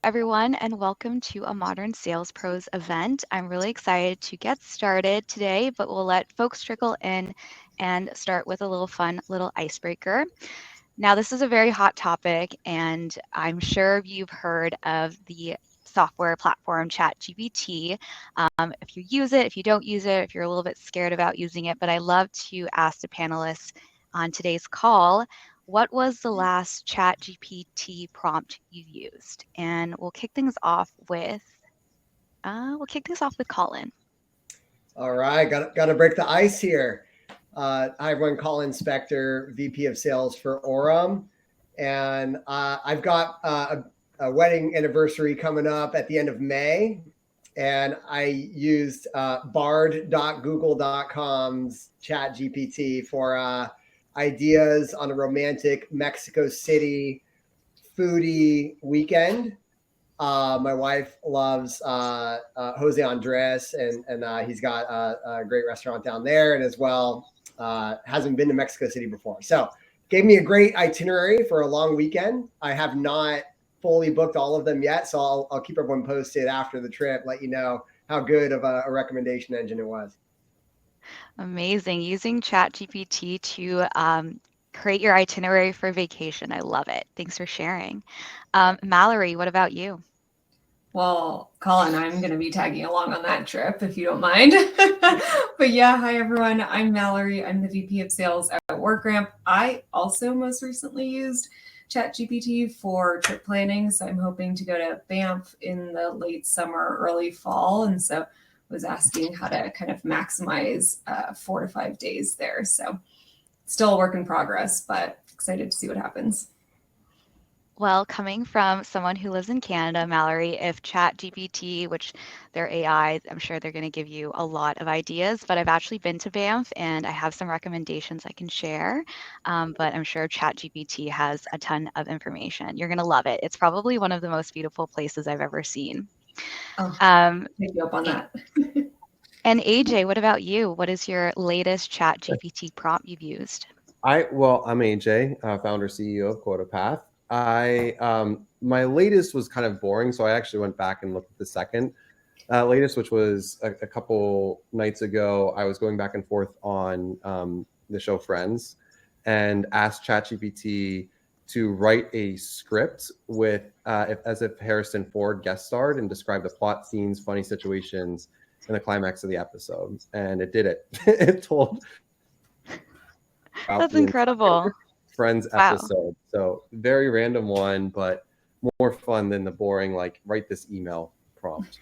everyone, and welcome to a Modern Sales Pros event. I'm really excited to get started today, but we'll let folks trickle in and start with a little fun little icebreaker. Now, this is a very hot topic, and I'm sure you've heard of the software platform ChatGPT. If you use it, if you don't use it, if you're a little bit scared about using it, but I love to ask the panelists on today's call, what was the last ChatGPT prompt you used? And we'll kick things off with Colin. All right, got to break the ice here. Hi everyone, Colin Spector, VP of Sales for Orem, and I've got a wedding anniversary coming up at the end of May, and I used bard.google.com's Chat GPT for ideas on a romantic Mexico City foodie weekend. My wife loves Jose Andres, and he's got a great restaurant down there, and as well hasn't been to Mexico City before. So gave me a great itinerary for a long weekend. I have not fully booked all of them yet, so I'll keep everyone posted after the trip, let you know how good of a recommendation engine it was. Amazing. Using ChatGPT to create your itinerary for vacation. I love it. Thanks for sharing. Mallory, what about you? Well, Colin, I'm going to be tagging along on that trip if you don't mind. But yeah, hi everyone. I'm Mallory. I'm the VP of Sales at WorkRamp. I also most recently used ChatGPT for trip planning. So I'm hoping to go to Banff in the late summer, early fall. And so was asking how to kind of maximize 4 to 5 days there. So still a work in progress, but excited to see what happens. Well, coming from someone who lives in Canada, Mallory, if ChatGPT, which they're AI, I'm sure they're going to give you a lot of ideas, but I've actually been to Banff and I have some recommendations I can share. But I'm sure ChatGPT has a ton of information. You're going to love it. It's probably one of the most beautiful places I've ever seen. Oh, Um, take you up on a- that. and AJ, what about you? What is your latest ChatGPT prompt you've used? I'm AJ, founder CEO of Quota Path. My latest was kind of boring, so I actually went back and looked at the second latest, which was a couple nights ago. I was going back and forth on the show Friends, and asked ChatGPT to write a script with as if Harrison Ford guest starred and described the plot, scenes, funny situations, and the climax of the episode. And it did it. It told about That's the incredible. entire Friends Wow. episode. So very random one, but more fun than the boring, like, write this email prompt.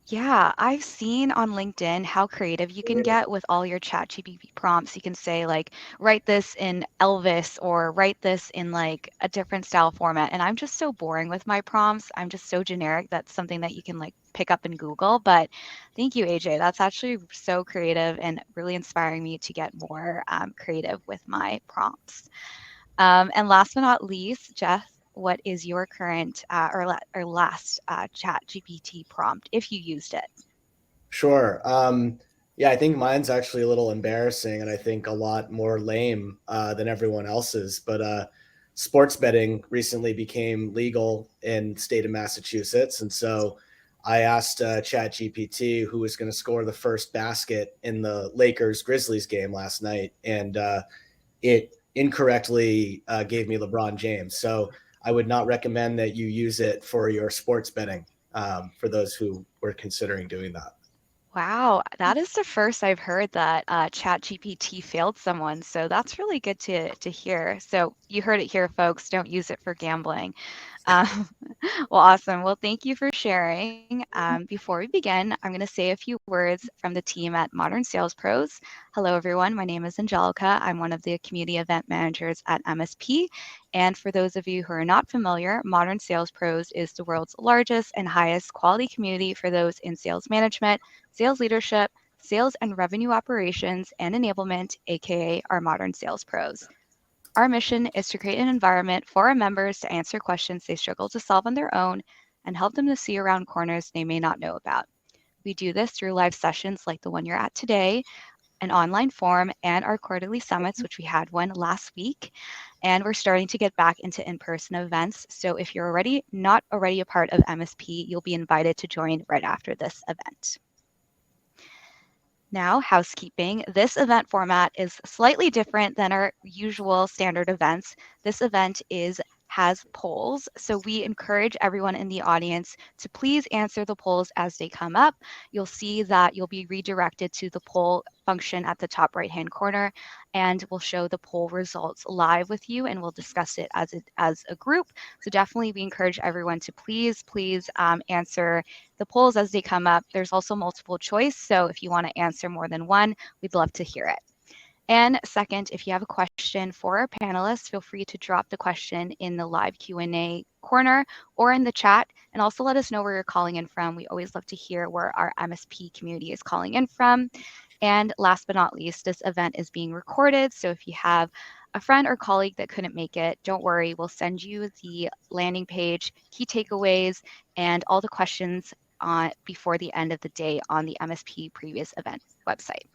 Yeah, I've seen on LinkedIn how creative you can get with all your ChatGPT prompts. You can say like, write this in Elvis or write this in like a different style format. And I'm just so boring with my prompts. I'm just so generic. That's something that you can like pick up in Google. But thank you, AJ. That's actually so creative and really inspiring me to get more creative with my prompts. And last but not least, Jeff, what is your current or last Chat GPT prompt if you used it? Sure. Yeah, I think mine's actually a little embarrassing and I think a lot more lame than everyone else's. But sports betting recently became legal in the state of Massachusetts. And so I asked ChatGPT who was going to score the first basket in the Lakers Grizzlies game last night. And it incorrectly gave me LeBron James. So I would not recommend that you use it for your sports betting for those who were considering doing that. Wow, that is the first I've heard that ChatGPT failed someone. So that's really good to hear. So you heard it here, folks. Don't use it for gambling. Um, well, awesome. Well, thank you for sharing. Before we begin, I'm going to say a few words from the team at Modern Sales Pros. Hello, everyone. My name is Angelica. I'm one of the community event managers at MSP. And for those of you who are not familiar, Modern Sales Pros is the world's largest and highest quality community for those in sales management, sales leadership, sales and revenue operations, and enablement, aka our Modern Sales Pros. Our mission is to create an environment for our members to answer questions they struggle to solve on their own and help them to see around corners they may not know about. We do this through live sessions like the one you're at today, an online forum, and our quarterly summits, which we had one last week. and we're starting to get back into in-person events. So if you're not already a part of MSP, you'll be invited to join right after this event. Now, housekeeping. This event format is slightly different than our usual standard events. This event has polls, so we encourage everyone in the audience to please answer the polls as they come up. You'll see that you'll be redirected to the poll function at the top right-hand corner, and we'll show the poll results live with you, and we'll discuss it as a group. So definitely we encourage everyone to please answer the polls as they come up. There's also multiple choice, so if you want to answer more than one, we'd love to hear it. And second, if you have a question for our panelists, feel free to drop the question in the live Q&A corner or in the chat, and also let us know where you're calling in from. We always love to hear where our MSP community is calling in from. And last but not least, this event is being recorded, so if you have a friend or colleague that couldn't make it, don't worry, we'll send you the landing page, key takeaways, and all the questions before the end of the day on the MSP previous event website.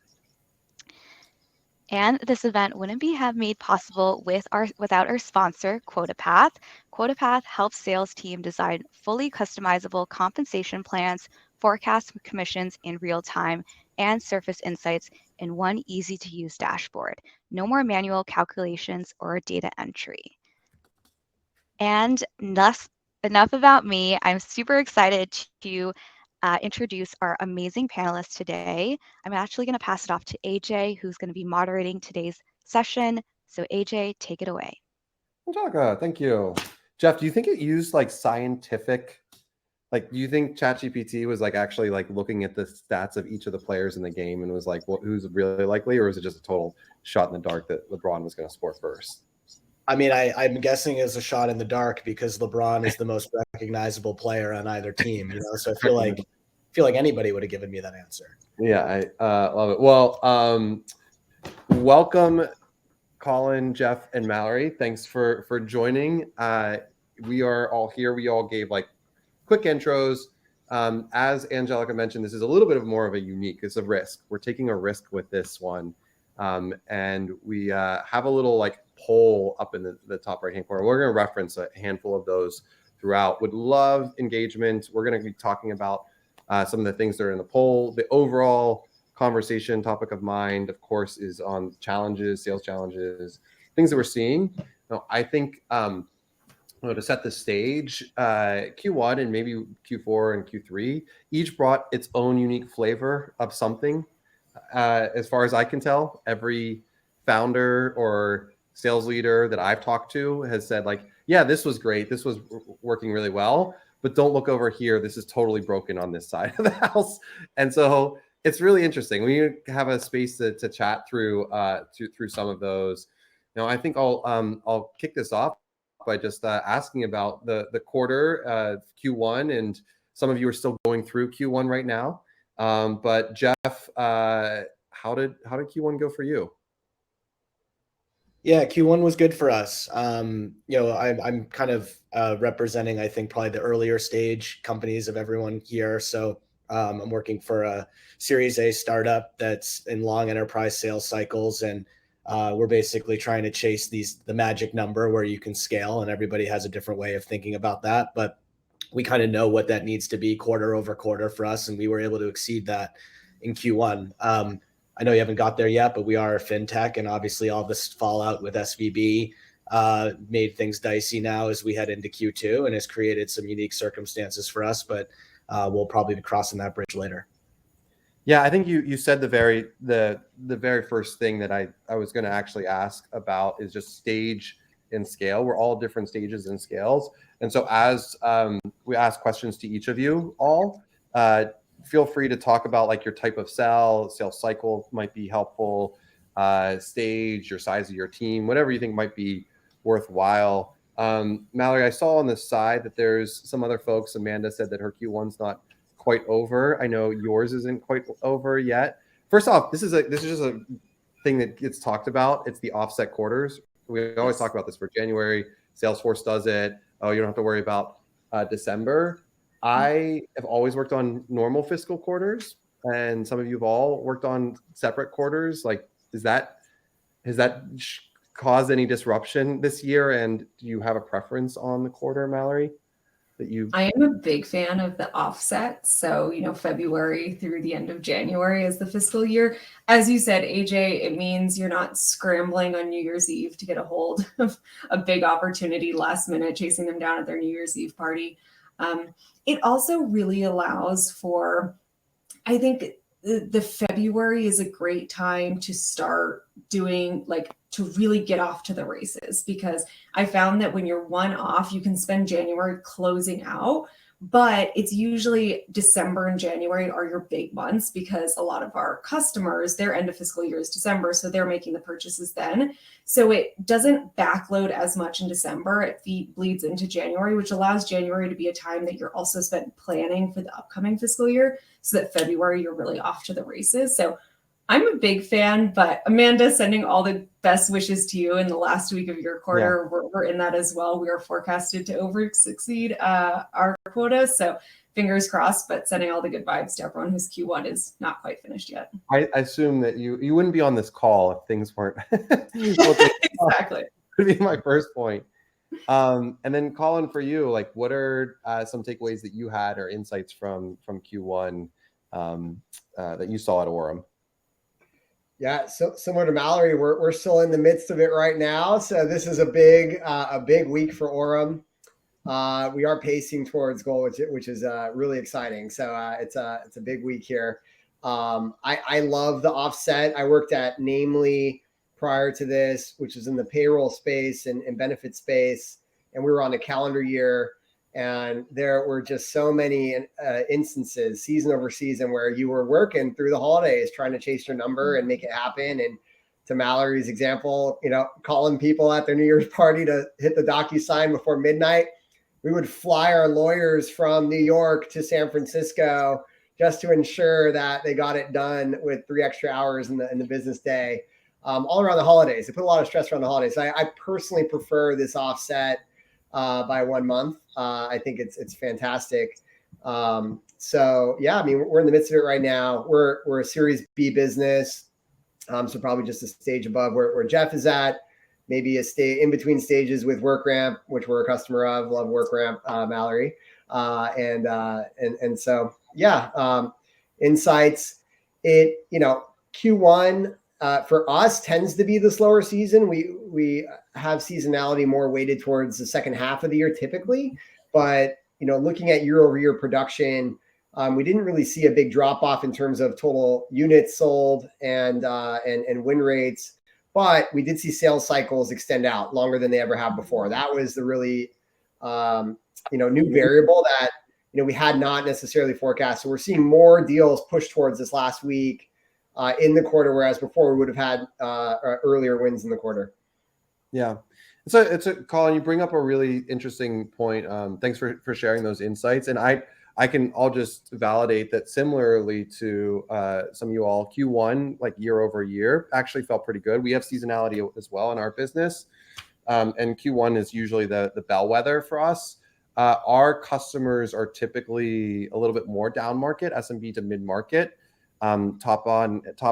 And this event wouldn't be made possible without our sponsor, QuotaPath. QuotaPath helps sales team design fully customizable compensation plans, forecast commissions in real time, and surface insights in one easy-to-use dashboard. No more manual calculations or data entry. And enough about me. I'm super excited to introduce our amazing panelists today. I'm actually going to pass it off to AJ, who's going to be moderating today's session. So AJ, take it away. Angelica, thank you. Jeff, do you think it used like scientific, do you think ChatGPT was actually looking at the stats of each of the players in the game and was like, well, who's really likely, or is it just a total shot in the dark that LeBron was going to score first? I mean, I'm guessing it's a shot in the dark because LeBron is the most recognizable player on either team, So I feel like anybody would have given me that answer. Yeah, I love it. Well, welcome, Colin, Jeff, and Mallory. Thanks for joining. We are all here. We all gave quick intros. As Angelica mentioned, this is a little bit more of a unique. It's a risk. We're taking a risk with this one, and we have a little poll up in the top right hand corner. We're going to reference a handful of those throughout. Would love engagement. We're going to be talking about some of the things that are in the poll. The overall conversation topic of mind, of course, is on challenges, sales challenges, things that we're seeing. Now, I think to set the stage, Q1 and maybe Q4 and Q3 each brought its own unique flavor of something. As far as I can tell, every founder or sales leader that I've talked to has said yeah, this was great. This was working really well, but don't look over here. This is totally broken on this side of the house. And so it's really interesting. We have a space to chat through some of those. I think I'll kick this off by just asking about the quarter, Q1, and some of you are still going through Q1 right now. But Jeff, how did Q1 go for you? Yeah, Q1 was good for us. I'm kind of representing, I think, probably the earlier stage companies of everyone here. So I'm working for a Series A startup that's in long enterprise sales cycles, and we're basically trying to chase the magic number where you can scale, and everybody has a different way of thinking about that. But we kind of know what that needs to be quarter over quarter for us, and we were able to exceed that in Q1. I know you haven't got there yet, but we are a fintech, and obviously all this fallout with SVB made things dicey now as we head into Q2, and has created some unique circumstances for us. But we'll probably be crossing that bridge later. Yeah, I think you said the very first thing that I was going to actually ask about is just stage and scale. We're all different stages and scales, and so as we ask questions to each of you all, feel free to talk about your type of sales cycle might be helpful, stage, your size of your team, whatever you think might be worthwhile. Mallory, I saw on the side that there's some other folks. Amanda said that her Q1's not quite over. I know yours isn't quite over yet. First off, this is just a thing that gets talked about. It's the offset quarters. We always talk about this for January. Salesforce does it. Oh, you don't have to worry about December. I have always worked on normal fiscal quarters, and some of you have all worked on separate quarters. Has that caused any disruption this year? And do you have a preference on the quarter, Mallory? I am a big fan of the offset. So, February through the end of January is the fiscal year. As you said, AJ, it means you're not scrambling on New Year's Eve to get a hold of a big opportunity last minute, chasing them down at their New Year's Eve party. It also really allows for, I think, the February is a great time to start doing, to really get off to the races, because I found that when you're one off, you can spend January closing out, but it's usually December and January are your big months, because a lot of our customers, their end of fiscal year is December, so they're making the purchases then. So it doesn't backload as much in December. It bleeds into January, which allows January to be a time that you're also spent planning for the upcoming fiscal year, so that February you're really off to the races. So I'm a big fan, but Amanda, sending all the best wishes to you in the last week of your quarter. Yeah. We're in that as well. We are forecasted to over succeed our quota. So fingers crossed, but sending all the good vibes to everyone whose Q1 is not quite finished yet. I assume that you wouldn't be on this call if things weren't. Exactly. Would be my first point. And then Colin, for you, what are some takeaways that you had or insights from Q1 that you saw at Orem? Yeah, so similar to Mallory, we're still in the midst of it right now. So this is a big week for Orem. We are pacing towards goal, which is really exciting. So it's a big week here. I love the offset. I worked at Namely prior to this, which is in the payroll space and benefit space, and we were on a calendar year. And there were just so many instances, season over season, where you were working through the holidays trying to chase your number and make it happen. And to Mallory's example, calling people at their New Year's party to hit the DocuSign before midnight. We would fly our lawyers from New York to San Francisco just to ensure that they got it done with 3 extra hours in the business day, all around the holidays. It put a lot of stress around the holidays. I personally prefer this offset by 1 month. I think it's fantastic. So yeah, we're in the midst of it right now. We're a Series B business, so probably just a stage above where Jeff is at. Maybe a in between stages with WorkRamp, which we're a customer of. Love WorkRamp, Mallory, and so yeah. Insights. Q1 for us tends to be the slower season. We have seasonality more weighted towards the second half of the year typically, but looking at year over year production, we didn't really see a big drop off in terms of total units sold and win rates, but we did see sales cycles extend out longer than they ever have before. That was the really new variable that we had not necessarily forecast. So we're seeing more deals push towards this last week in the quarter, whereas before we would have had earlier wins in the quarter. Yeah. So Colin, you bring up a really interesting point. Thanks for sharing those insights. And I'll just validate that similarly to some of you all, Q1, year over year, actually felt pretty good. We have seasonality as well in our business. And Q1 is usually the bellwether for us. Our customers are typically a little bit more down market, SMB to mid market, top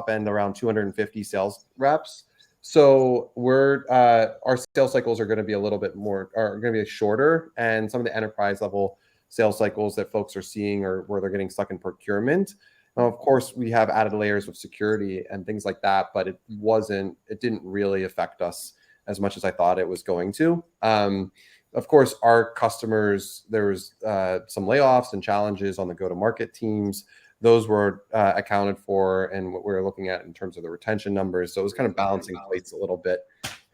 end around 250 sales reps. So our sales cycles are going to be a little bit more, are going to be shorter, and some of the enterprise level sales cycles that folks are seeing are where they're getting stuck in procurement. Now, of course, we have added layers of security and things like that, but it didn't really affect us as much as I thought it was going to. Of course, our customers, there was some layoffs and challenges on the go-to-market teams. Those were accounted for, and what we're looking at in terms of the retention numbers. So it was kind of balancing plates a little bit,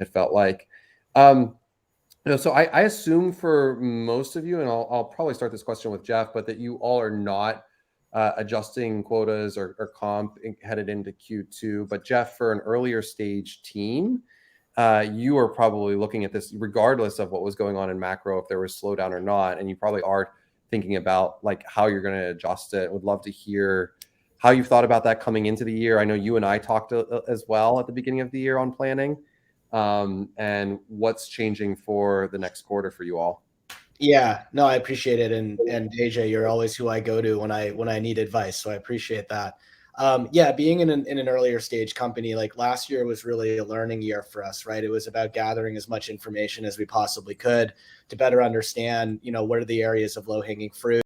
it felt like. So I assume for most of you, and I'll probably start this question with Jeff, but that you all are not adjusting quotas or comp headed into Q2. But Jeff, for an earlier stage team, you are probably looking at this regardless of what was going on in macro, if there was slowdown or not, and you probably are thinking about how you're going to adjust it. Would love to hear how you thought about that coming into the year. I know you and I talked as well at the beginning of the year on planning, and what's changing for the next quarter for you all. Yeah, no, I appreciate it. And AJ, you're always who I go to when I need advice. So I appreciate that. Yeah, being in an earlier stage company, like last year was really a learning year for us, right? It was about gathering as much information as we possibly could to better understand, what are the areas of low hanging fruit?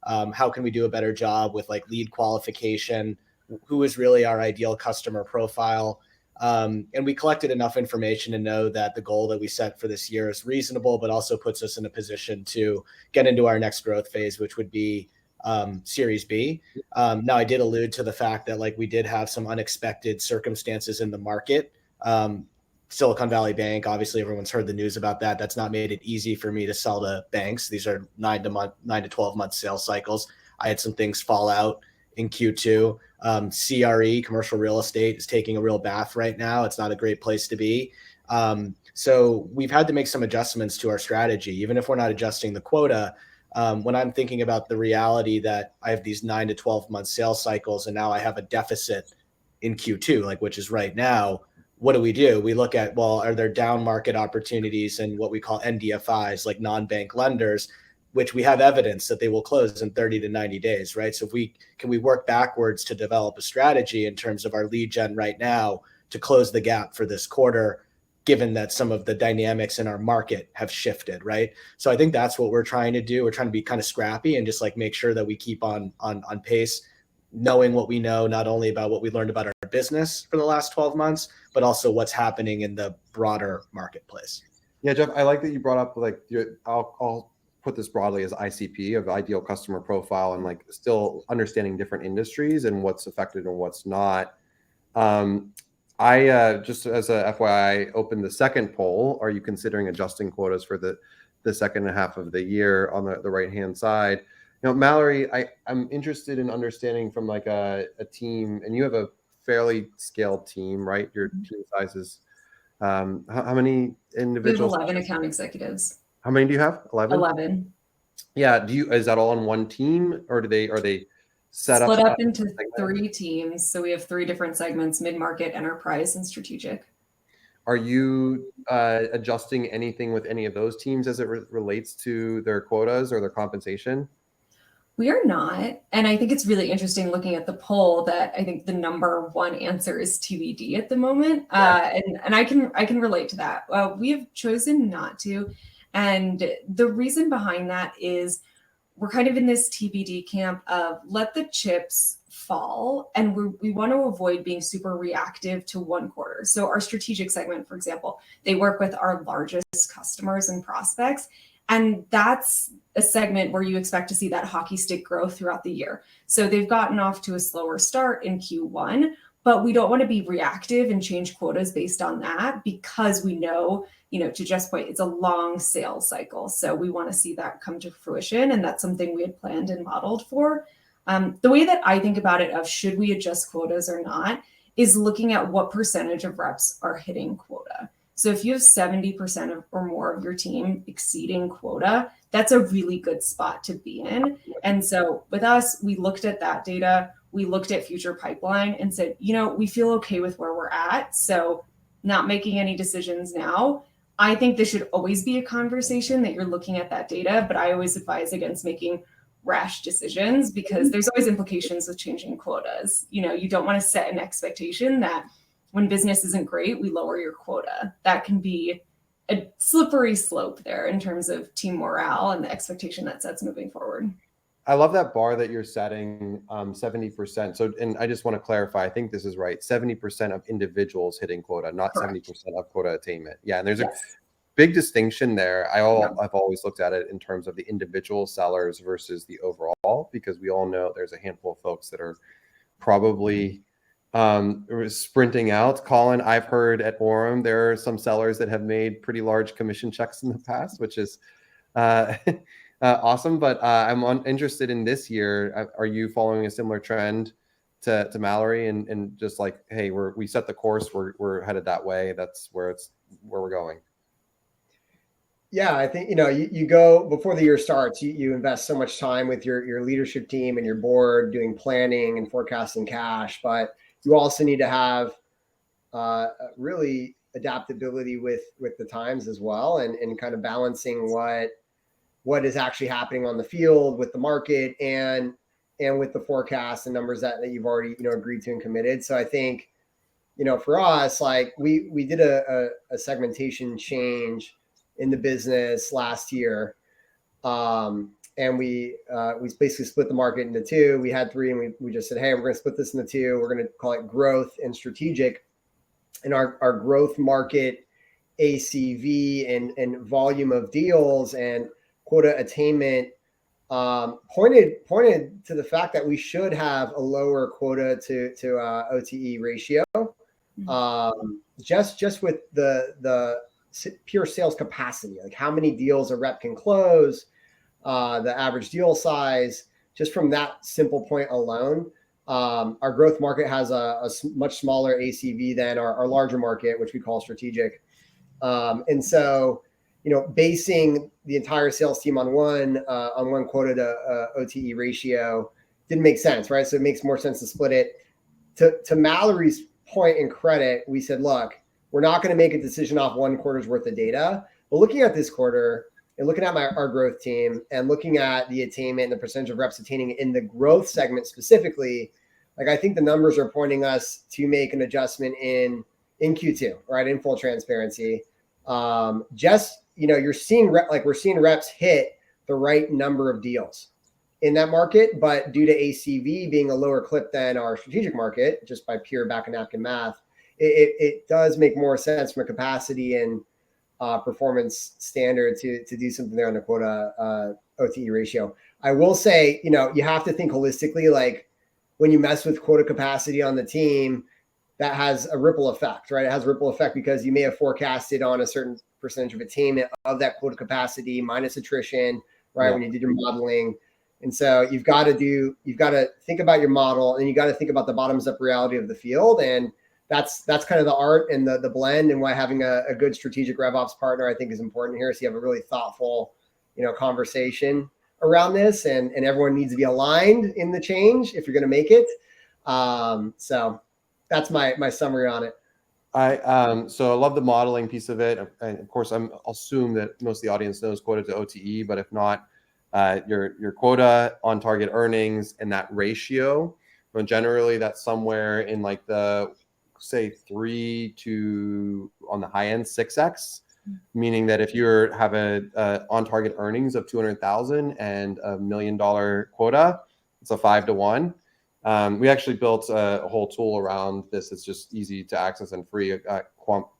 How can we do a better job with like lead qualification? Who is really our ideal customer profile? And we collected enough information to know that the goal that we set for this year is reasonable, but also puts us in a position to get into our next growth phase, which would be Series B. Now, I did allude to the fact that like we did have some unexpected circumstances in the market. Silicon Valley Bank, obviously, everyone's heard the news about that. That's not made it easy for me to sell to banks. These are 9 to 12 month sales cycles. I had some things fall out in Q2. CRE, commercial real estate, is taking a real bath right now. It's not a great place to be. So we've had to make some adjustments to our strategy, even if we're not adjusting the quota. When I'm thinking about the reality that I have these 9 to 12 month sales cycles, and now I have a deficit in Q2, like which is right now, what do? We look at, well, are there down market opportunities and what we call NDFIs, like non-bank lenders, which we have evidence that they will close in 30 to 90 days, right? So can we work backwards to develop a strategy in terms of our lead gen right now to close the gap for this quarter, given that some of the dynamics in our market have shifted, right? So I think that's what we're trying to do. We're trying to be kind of scrappy and just like make sure that we keep on pace, knowing what we know, not only about what we learned about our business for the last 12 months, but also what's happening in the broader marketplace. Yeah, Jeff, I like that you brought up like I'll put this broadly as ICP, of ideal customer profile, and like still understanding different industries and what's affected and what's not. I just as a FYI opened the second poll. Are you considering adjusting quotas for the second half of the year on the right hand side? Mallory, I'm interested in understanding from like a team, and you have a fairly scaled team, right? Your team size is how many individuals? We have 11 account executives. How many do you have? 11? 11. Yeah. Is that all on one team, or are they set Split up up into 3 teams? So we have 3 different segments: mid-market, enterprise, and strategic. Are you adjusting anything with any of those teams as it relates to their quotas or their compensation? We are not. And I think it's really interesting looking at the poll that I think the number one answer is TBD at the moment. And I can relate to that. We have chosen not to. And the reason behind that is we're kind of in this TBD camp of let the chips fall. And we want to avoid being super reactive to one quarter. So our strategic segment, for example, they work with our largest customers and prospects. And that's a segment where you expect to see that hockey stick growth throughout the year. So they've gotten off to a slower start in Q1, but we don't want to be reactive and change quotas based on that, because we know, to Jeff's point, it's a long sales cycle. So we want to see that come to fruition. And that's something we had planned and modeled for. The way that I think about it of should we adjust quotas or not is looking at what percentage of reps are hitting quota. So if you have 70% or more of your team exceeding quota, that's a really good spot to be in. And so with us, we looked at that data, we looked at future pipeline and said, we feel okay with where we're at. So not making any decisions now. I think this should always be a conversation that you're looking at that data, but I always advise against making rash decisions because there's always implications with changing quotas. You don't want to set an expectation that when business isn't great, we lower your quota. That can be a slippery slope there in terms of team morale and the expectation that sets moving forward. I love that bar that you're setting, 70%. So, and I just want to clarify, I think this is right. 70% of individuals hitting quota, not Correct. 70% of quota attainment. Yeah. And there's a big distinction there. I've always looked at it in terms of the individual sellers versus the overall, because we all know there's a handful of folks that are probably sprinting out. Colin, I've heard at Orem, there are some sellers that have made pretty large commission checks in the past, which is awesome. But I'm interested in this year. Are you following a similar trend to Mallory and just like, hey, we set the course, we're headed that way. That's where we're going. Yeah, I think, you go before the year starts, you invest so much time with your leadership team and your board doing planning and forecasting cash, but you also need to have really adaptability with the times as well, and kind of balancing what is actually happening on the field with the market and and with the forecast and numbers that you've already, agreed to and committed. So I think, for us, like we did a segmentation change in the business last year. And we basically split the market into two. We had three, and we just said, hey, we're going to split this into two. We're going to call it growth and strategic. And our growth market ACV and volume of deals and quota attainment pointed to the fact that we should have a lower quota to OTE ratio. Just with the pure sales capacity, like how many deals a rep can close, the average deal size, just from that simple point alone. Our growth market has a much smaller ACV than our larger market, which we call strategic. And so, basing the entire sales team on one quota to OTE ratio didn't make sense, right? So it makes more sense to split it. To Mallory's point and credit, we said, look, we're not going to make a decision off one quarter's worth of data, but looking at this quarter and looking at our growth team and looking at the attainment and the percentage of reps attaining in the growth segment specifically, like I think the numbers are pointing us to make an adjustment in Q2, right? In full transparency. You're seeing we're seeing reps hit the right number of deals in that market, but due to ACV being a lower clip than our strategic market, just by pure back of napkin math, it does make more sense from a capacity and performance standard to do something there on the quota OTE ratio. I will say, you have to think holistically, like when you mess with quota capacity on the team, that has a ripple effect, right? It has a ripple effect because you may have forecasted on a certain percentage of attainment of that quota capacity minus attrition, right? Yeah. When you did your modeling. And so you've got to think about your model, and you got to think about the bottoms up reality of the field. And that's kind of the art and the blend, and why having a good strategic RevOps partner, I think, is important here. So you have a really thoughtful, conversation around this, and everyone needs to be aligned in the change if you're going to make it. So that's my summary on it. So I love the modeling piece of it. And of course, I'll assume that most of the audience knows quota to OTE, but if not, your quota on target earnings and that ratio, when generally that's somewhere in like the, say, 3 to, on the high end, 6x, meaning that if you have a on target earnings of 200,000 and $1 million quota, it's a 5 to 1. We actually built a whole tool around this. It's just easy to access and free at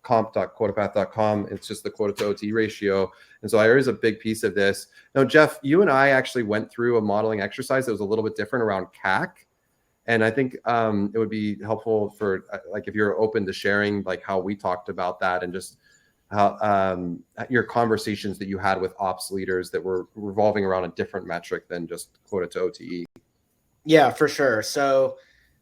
comp.quotapath.com. It's just the quota to OT ratio. And so there is a big piece of this. Now, Jeff, you and I actually went through a modeling exercise that was a little bit different around CAC. And I think it would be helpful for, like, if you're open to sharing, like, how we talked about that and just how your conversations that you had with ops leaders that were revolving around a different metric than just quota to OTE. Yeah, for sure. So,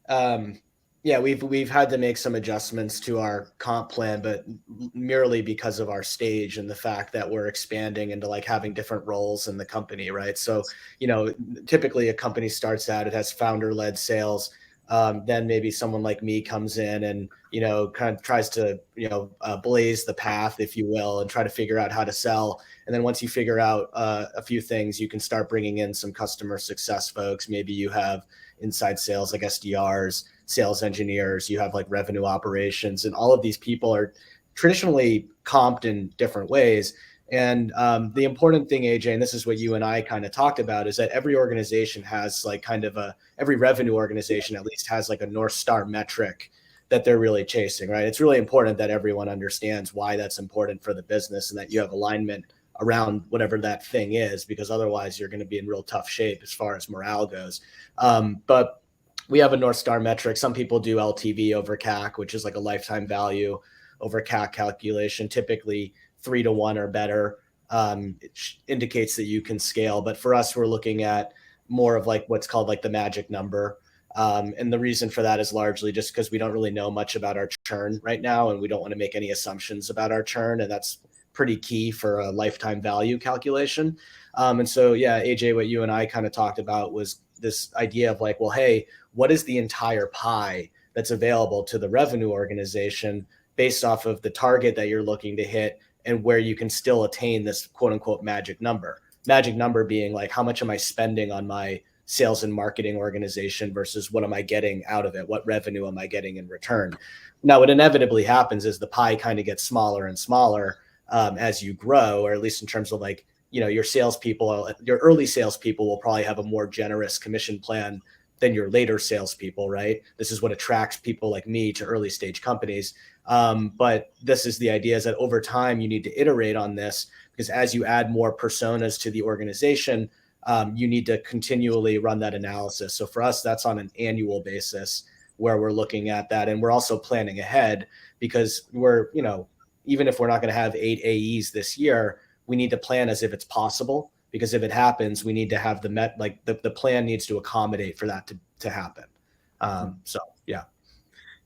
we've had to make some adjustments to our comp plan, but merely because of our stage and the fact that we're expanding into like having different roles in the company, right? So, typically a company starts out, it has founder-led sales. Then maybe someone like me comes in and, kind of tries to, blaze the path, if you will, and try to figure out how to sell. And then once you figure out a few things, you can start bringing in some customer success folks. Maybe you have inside sales, like SDRs, sales engineers, you have like revenue operations, and all of these people are traditionally comped in different ways. And the important thing, AJ, and this is what you and I kind of talked about, is that every organization has like kind of every revenue organization at least has like a North Star metric that they're really chasing, right? It's really important that everyone understands why that's important for the business and that you have alignment around whatever that thing is, because otherwise you're going to be in real tough shape as far as morale goes. But we have a North Star metric. Some people do LTV over CAC, which is like a lifetime value over CAC calculation, typically 3 to 1 or better. It indicates that you can scale. But for us, we're looking at more of like what's called like the magic number. And the reason for that is largely just because we don't really know much about our churn right now, and we don't want to make any assumptions about our churn. And that's pretty key for a lifetime value calculation. And so, yeah, AJ, what you and I kind of talked about was this idea of like, well, hey, what is the entire pie that's available to the revenue organization based off of the target that you're looking to hit and where you can still attain this quote unquote magic number being like, how much am I spending on my sales and marketing organization versus what am I getting out of it? What revenue am I getting in return? Now, what inevitably happens is the pie kind of gets smaller and smaller as you grow, or at least in terms of like, your salespeople, your early salespeople will probably have a more generous commission plan than your later salespeople, right? This is what attracts people like me to early stage companies. But this is the idea, is that over time, you need to iterate on this, because as you add more personas to the organization, you need to continually run that analysis. So for us, that's on an annual basis where we're looking at that. And we're also planning ahead, because we're, even if we're not going to have 8 AEs this year, we need to plan as if it's possible, because if it happens, we need to have the plan needs to accommodate for that to happen. So yeah.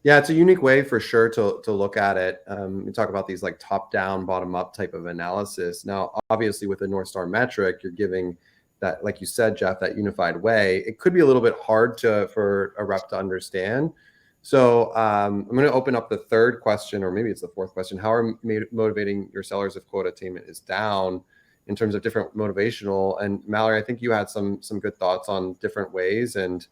Yeah, it's a unique way for sure to look at it. We talk about these like top down, bottom up type of analysis. Now, obviously with the North Star metric, you're giving that, like you said, Jeff, that unified way. It could be a little bit hard for a rep to understand. So I'm going to open up the third question, or maybe it's the fourth question. How are motivating your sellers if quota attainment is down, in terms of different motivational? And Mallory, I think you had some good thoughts on different ways, and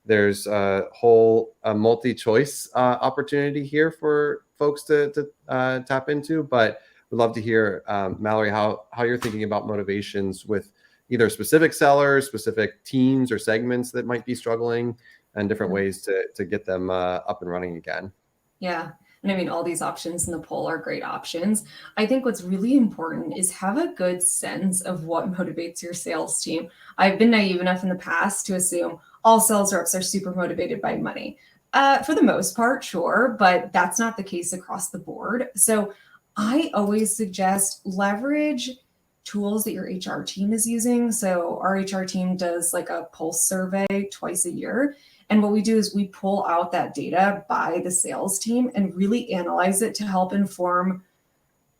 there's a whole multi-choice opportunity here for folks to tap into. But we'd love to hear, Mallory, how you're thinking about motivations with either specific sellers, specific teams or segments that might be struggling, and different ways to get them up and running again. Yeah. And I mean, all these options in the poll are great options. I think what's really important is have a good sense of what motivates your sales team. I've been naive enough in the past to assume all sales reps are super motivated by money. For the most part, sure, but that's not the case across the board. So I always suggest leverage tools that your HR team is using. So our HR team does like a pulse survey twice a year. And what we do is we pull out that data by the sales team and really analyze it to help inform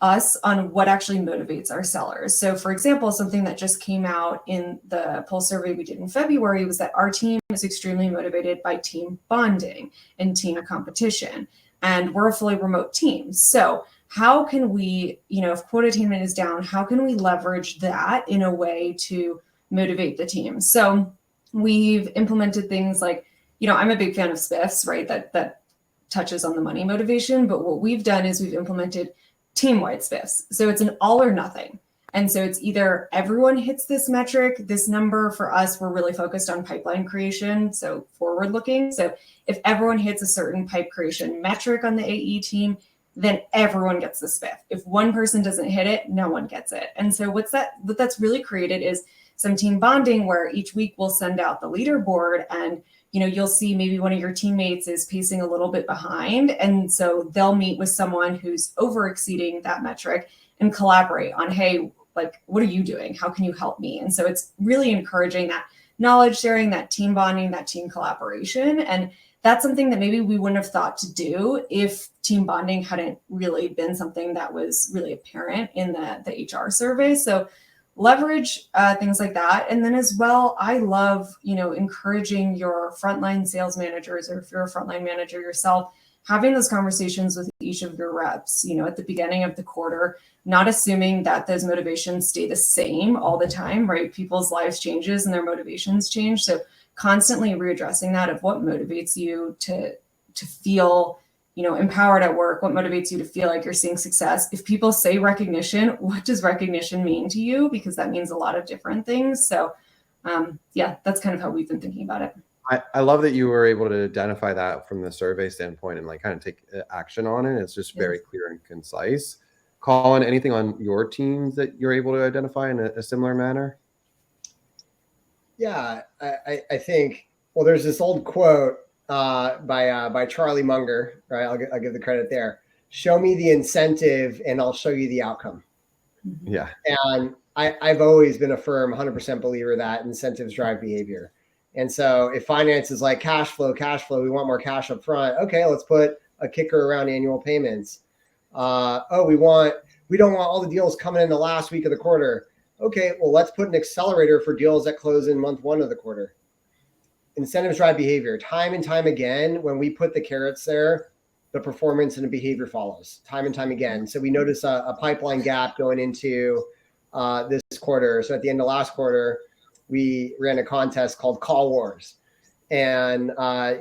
us on what actually motivates our sellers. So for example, something that just came out in the pulse survey we did in February was that our team is extremely motivated by team bonding and team competition. And we're a fully remote team. So how can we, if quota attainment is down, how can we leverage that in a way to motivate the team? So we've implemented things like, I'm a big fan of spiffs, right? That touches on the money motivation. But what we've done is we've implemented team-wide spiffs. So it's an all or nothing. And so it's either everyone hits this metric, this number. For us, we're really focused on pipeline creation, so forward looking. So if everyone hits a certain pipe creation metric on the AE team, then everyone gets the spiff. If one person doesn't hit it, no one gets it. And so what that's really created is some team bonding, where each week we'll send out the leaderboard, and you'll see maybe one of your teammates is pacing a little bit behind. And so they'll meet with someone who's over exceeding that metric and collaborate on, hey, like, what are you doing? How can you help me? And so it's really encouraging that knowledge sharing, that team bonding, that team collaboration. And that's something that maybe we wouldn't have thought to do if team bonding hadn't really been something that was really apparent in the HR survey. So leverage things like that. And then as well, I love, encouraging your frontline sales managers, or if you're a frontline manager yourself, having those conversations with each of your reps, at the beginning of the quarter, not assuming that those motivations stay the same all the time, right? People's lives changes and their motivations change. So constantly readdressing that of what motivates you to feel empowered at work, what motivates you to feel like you're seeing success. If people say recognition, what does recognition mean to you? Because that means a lot of different things. So that's kind of how we've been thinking about it. I love that you were able to identify that from the survey standpoint and like kind of take action on it. It's just very clear and concise. Colin, anything on your teams that you're able to identify in a similar manner? Yeah, I think, well, there's this old quote by Charlie Munger, right? I'll give the credit there. Show me the incentive and I'll show you the outcome. Yeah. And I've always been a firm 100% believer that incentives drive behavior. And so if finance is like cash flow, we want more cash up front. Okay, let's put a kicker around annual payments. We don't want all the deals coming in the last week of the quarter. Okay, well, let's put an accelerator for deals that close in month 1 of the quarter. Incentives drive behavior. Time and time again, when we put the carrots there, the performance and the behavior follows time and time again. So we notice a pipeline gap going into this quarter. So at the end of last quarter, we ran a contest called Call Wars. And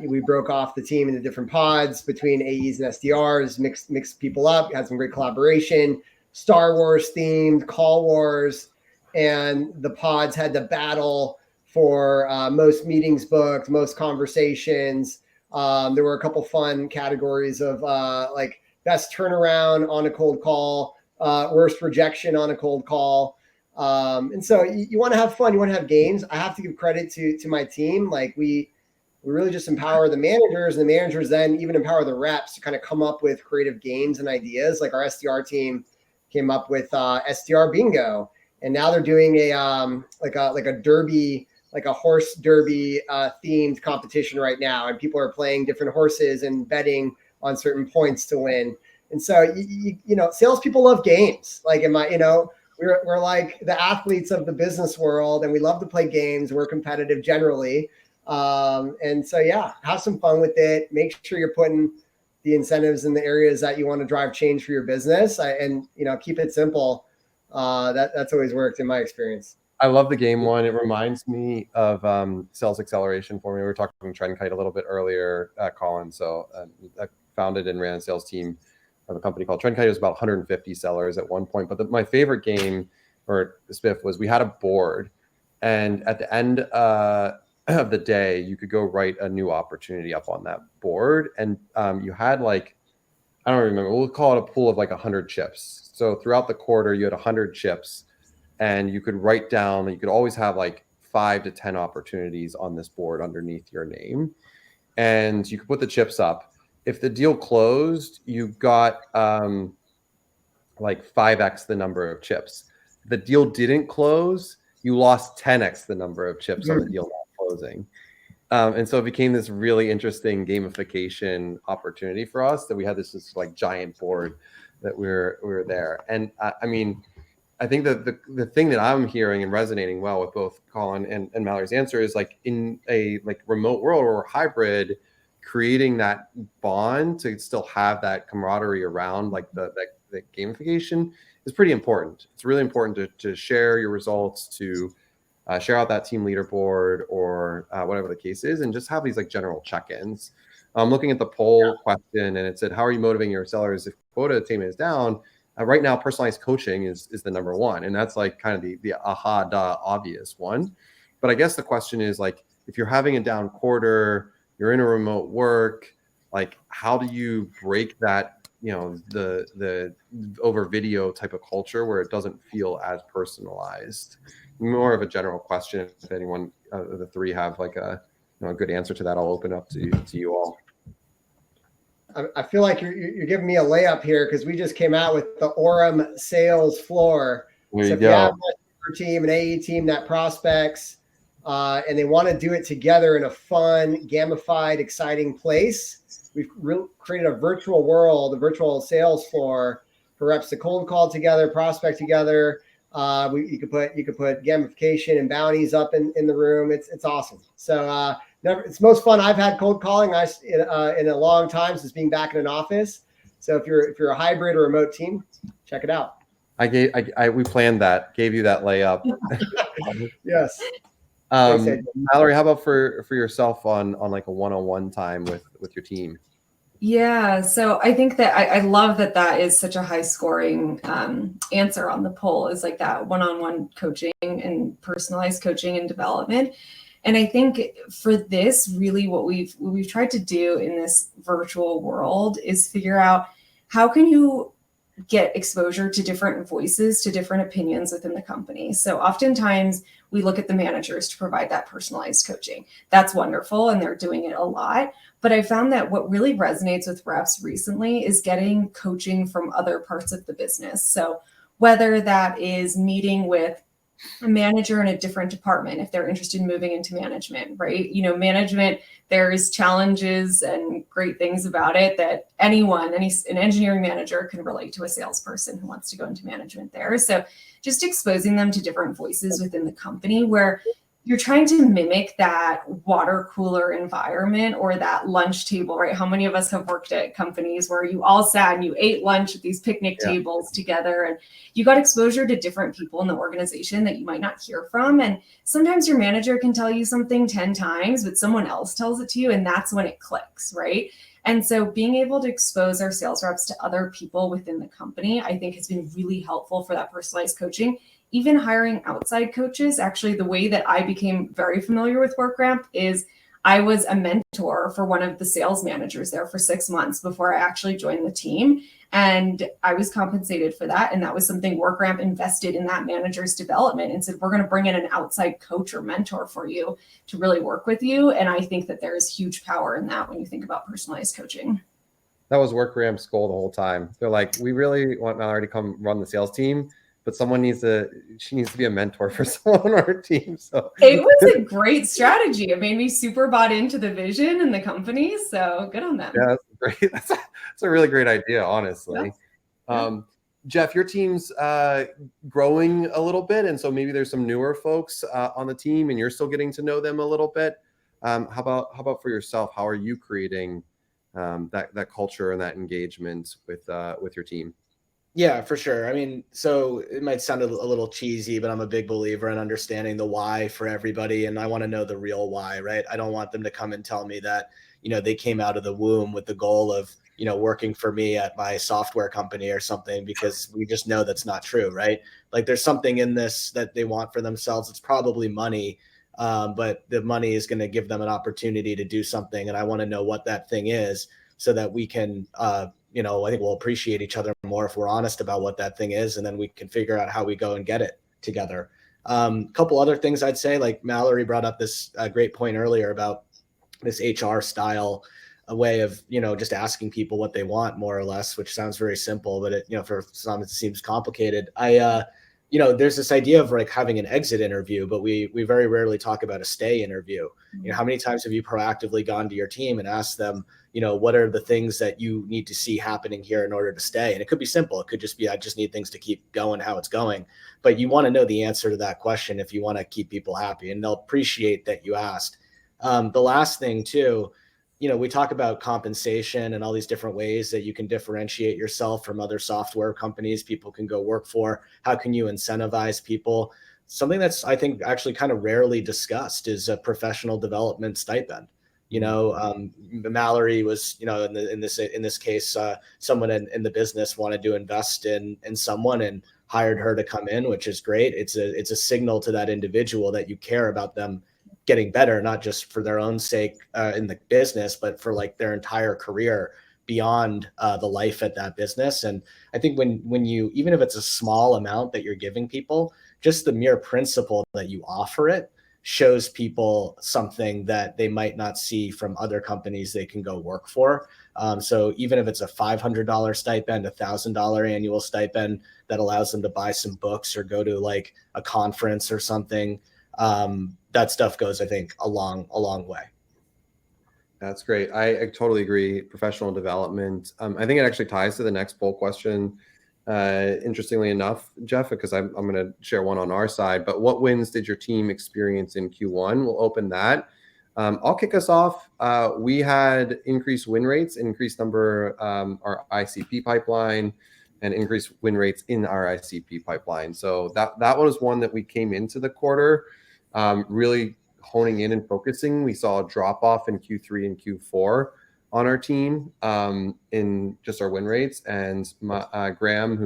we broke off the team into different pods between AEs and SDRs, mixed people up, had some great collaboration, Star Wars themed, Call Wars, and the pods had to battle for most meetings booked, most conversations. There were a couple fun categories of like best turnaround on a cold call, worst rejection on a cold call. And so you want to have fun, you want to have games. I have to give credit to my team. Like we really just empower the managers, and the managers then even empower the reps to kind of come up with creative games and ideas. Like our SDR team came up with SDR bingo, and now they're doing a like a derby, like a horse derby themed competition right now, and people are playing different horses and betting on certain points to win. And so you know, salespeople love games. Like we're like the athletes of the business world, and we love to play games. We're competitive generally. And so, yeah, have some fun with it. Make sure you're putting the incentives in the areas that you want to drive change for your business, and, you know, keep it simple. That's always worked in my experience. I love the game one. It reminds me of sales acceleration for me. We were talking Trendkite a little bit earlier, Colin. So I founded and ran a sales team of a company called Trendkite. It was about 150 sellers at one point. But my favorite game or spiff was we had a board, and at the end of the day, you could go write a new opportunity up on that board, and you had like, I don't remember, we'll call it a pool of like 100 chips. So throughout the quarter, you had 100 chips, and you could write down, you could always have like 5 to 10 opportunities on this board underneath your name, and you could put the chips up. If the deal closed, you got like 5x the number of chips. If the deal didn't close, you lost 10x the number of chips on the deal not closing. And so it became this really interesting gamification opportunity for us, that we had this like giant board that we were there. And I mean, I think that the thing that I'm hearing and resonating well with both Colin and Mallory's answer is like in a like remote world or hybrid, creating that bond to still have that camaraderie around like the gamification is pretty important. It's really important to share your results, to share out that team leaderboard or whatever the case is, and just have these like general check-ins. I'm looking at the poll question, and it said, how are you motivating your sellers if quota attainment is down? Right now, personalized coaching is the number one, and that's like kind of the aha da obvious one. But I guess the question is like, if you're having a down quarter, you're in a remote work, like how do you break that, you know, the over video type of culture where it doesn't feel as personalized? More of a general question. If anyone of the three have like a good answer to that, I'll open up to you all. I feel like you're giving me a layup here, because we just came out with the Orem sales floor. There so you if go. you have a team, an AE team that prospects, and they want to do it together in a fun, gamified, exciting place, we've created a virtual world, a virtual sales floor for reps to cold call together, prospect together. You could put gamification and bounties up in the room. It's awesome. So it's most fun I've had cold calling in a long time since being back in an office. So if you're a hybrid or remote team, check it out. We planned that. Gave you that layup. Yes. Mallory, how about for yourself on like a one-on-one time with your team? Yeah, so I think that I love that is such a high scoring answer on the poll, is like that one-on-one coaching and personalized coaching and development. And I think for this, really what we've tried to do in this virtual world is figure out how can you get exposure to different voices, to different opinions within the company. So oftentimes we look at the managers to provide that personalized coaching. That's wonderful, and they're doing it a lot. But I found that what really resonates with reps recently is getting coaching from other parts of the business. So whether that is meeting with a manager in a different department, if they're interested in moving into management, right? You know, management, there's challenges and great things about it that an engineering manager can relate to a salesperson who wants to go into management there. So just exposing them to different voices within the company where you're trying to mimic that water cooler environment or that lunch table, right? How many of us have worked at companies where you all sat and you ate lunch at these picnic tables together, and you got exposure to different people in the organization that you might not hear from. And sometimes your manager can tell you something 10 times, but someone else tells it to you, and that's when it clicks, right? And so being able to expose our sales reps to other people within the company, I think has been really helpful for that personalized coaching. Even hiring outside coaches, actually, the way that I became very familiar with WorkRamp is I was a mentor for one of the sales managers there for 6 months before I actually joined the team. And I was compensated for that. And that was something WorkRamp invested in that manager's development and said, we're going to bring in an outside coach or mentor for you to really work with you. And I think that there is huge power in that when you think about personalized coaching. That was WorkRamp's goal the whole time. They're like, we really want Mallory to come run the sales team, but she needs to be a mentor for someone on our team. So it was a great strategy. It made me super bought into the vision and the company. So good on them. Yeah, that's great. That's a really great idea, honestly. Yeah. Jeff, your team's growing a little bit, and so maybe there's some newer folks on the team, and you're still getting to know them a little bit. How about for yourself? How are you creating that culture and that engagement with your team? Yeah, for sure. I mean, so it might sound a little cheesy, but I'm a big believer in understanding the why for everybody. And I want to know the real why, right? I don't want them to come and tell me that, they came out of the womb with the goal of, working for me at my software company or something, because we just know that's not true, right? Like there's something in this that they want for themselves. It's probably money, but the money is going to give them an opportunity to do something. And I want to know what that thing is so that we can, I think we'll appreciate each other more if we're honest about what that thing is, and then we can figure out how we go and get it together. A couple other things I'd say, like Mallory brought up this great point earlier about this HR style, a way of, just asking people what they want more or less, which sounds very simple, but it, for some it seems complicated. There's this idea of like having an exit interview, but we very rarely talk about a stay interview. How many times have you proactively gone to your team and asked them, what are the things that you need to see happening here in order to stay? And it could be simple. It could just be, I just need things to keep going how it's going. But you want to know the answer to that question if you want to keep people happy, and they'll appreciate that you asked. The last thing too, we talk about compensation and all these different ways that you can differentiate yourself from other software companies people can go work for. How can you incentivize people? Something that's, I think, actually kind of rarely discussed is a professional development stipend. Mallory was, in this case, someone in the business wanted to invest in someone and hired her to come in, which is great. It's a signal to that individual that you care about them getting better, not just for their own sake in the business, but for like their entire career beyond the life at that business. And I think when you, even if it's a small amount that you're giving people, just the mere principle that you offer it shows people something that they might not see from other companies they can go work for. So even if it's a $500 stipend, $1,000 annual stipend that allows them to buy some books or go to like a conference or something, that stuff goes, I think, a long way. That's great. I totally agree. Professional development. I think it actually ties to the next poll question. Interestingly enough, Jeff, because I'm going to share one on our side, but what wins did your team experience in Q1? We'll open that. I'll kick us off. We had increased win rates, increased number, our ICP pipeline, and increased win rates in our ICP pipeline. So that was one that we came into the quarter really honing in and focusing. We saw a drop off in Q3 and Q4 on our team in just our win rates. And Graham